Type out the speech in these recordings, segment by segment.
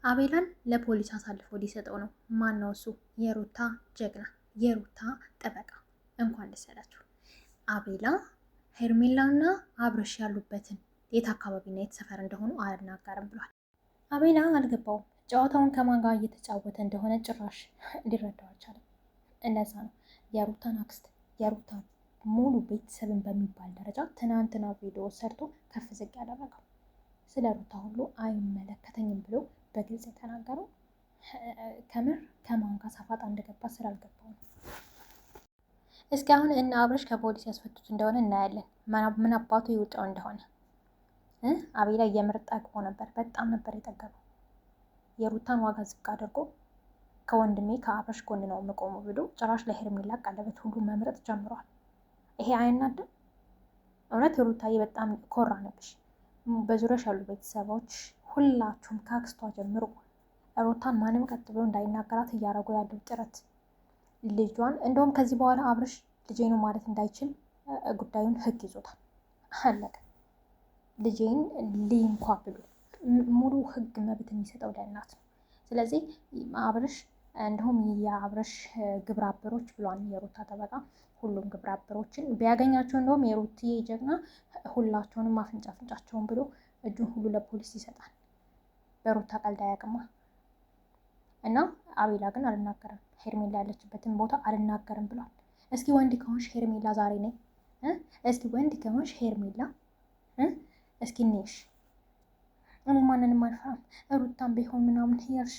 አቤላን ለፖሊስ አሳልፎ ሊሰጠው ነው። ማን ነው እሱ? የሩታ ጀግና፣ የሩታ ጠበቃ። እንኳን ደስ ያላችሁ። አቤላ ሄርሜላና አብርሽ ያሉበትን የት አካባቢና የት ሰፈር እንደሆኑ አልናገርም ብሏል። አቤላ አልገባውም። ጨዋታውን ከማን ጋር እየተጫወተ እንደሆነ ጭራሽ ሊረዳው አልቻለም። እነዛ ነው የሩታን አክስት፣ የሩታን ሙሉ ቤተሰብን በሚባል ደረጃ ትናንትና ቪዲዮ ሰርቶ ከፍ ዝቅ ያደረገው ስለ ሩታ ሁሉ አይመለከተኝም ብሎ በግልጽ የተናገረው ከምር ከማን ጋር ሳፋጣ እንደገባ ስላልገባው ነው። እስኪ አሁን እነ አብረሽ ከፖሊስ ያስፈቱት እንደሆነ እናያለን። ምን አባቱ ይውጣው እንደሆነ። አቤላ የምር ጠግቦ ነበር፣ በጣም ነበር የጠገበው። የሩታን ዋጋ ዝቅ አድርጎ ከወንድሜ ከአብረሽ ጎን ነው የምቆመው ብሎ ጭራሽ ለሄርሜላ ቀለበት ሁሉ መምረጥ ጀምሯል። ይሄ አይናድም? እውነት ሩታዬ በጣም ኮራ ነብሽ። በዙሪያሽ ያሉ ቤተሰቦች ሁላችሁም ከአክስቷ ጀምሮ ሩታን ማንም ቀጥ ብሎ እንዳይናገራት እያደረጉ ያለው ጥረት ልጇን እንደውም ከዚህ በኋላ አብርሽ ልጄ ነው ማለት እንዳይችል ጉዳዩን ሕግ ይዞታል። አለቀ። ልጄን እንኳ ብሎ ሙሉ ሕግ መብት የሚሰጠው ለእናት ነው። ስለዚህ አብርሽ እንደውም የአብርሽ ግብረ አበሮች ብሏን የሩታ ጠበቃ ሁሉም ግብረ አበሮችን ቢያገኛቸው እንደውም የሩትዬ ጀግና ሁላቸውንም አፍንጫቸውን ብሎ እጁን ሁሉ ለፖሊስ ይሰጣል። በሩታ ቀልድ አያውቅማ። እና አቤላ ግን አልናገርም፣ ሄርሜላ ያለችበትን ቦታ አልናገርም ብሏል። እስኪ ወንድ ከሆንሽ ሄርሜላ ዛሬ ነኝ፣ እስኪ ወንድ ከሆንሽ ሄርሜላ እስኪ እኔሽ እኔ ማንንም አልፈራም፣ ሩታን ቢሆን ምናምን እያልሽ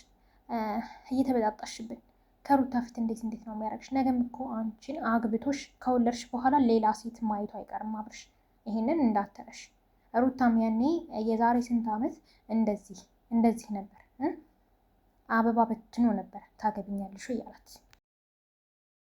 እየተበጣጣሽብን ከሩታ ፊት እንዴት ነው የሚያደርግሽ? ነገም እኮ አንቺን አግብቶሽ ከወለድሽ በኋላ ሌላ ሴት ማየቱ አይቀርም አብርሽ፣ ይሄንን እንዳትረሽ። ሩታም ያኔ የዛሬ ስንት ዓመት እንደዚህ ነበር አበባ በትኖ ነበር ታገብኛለሽ እያላት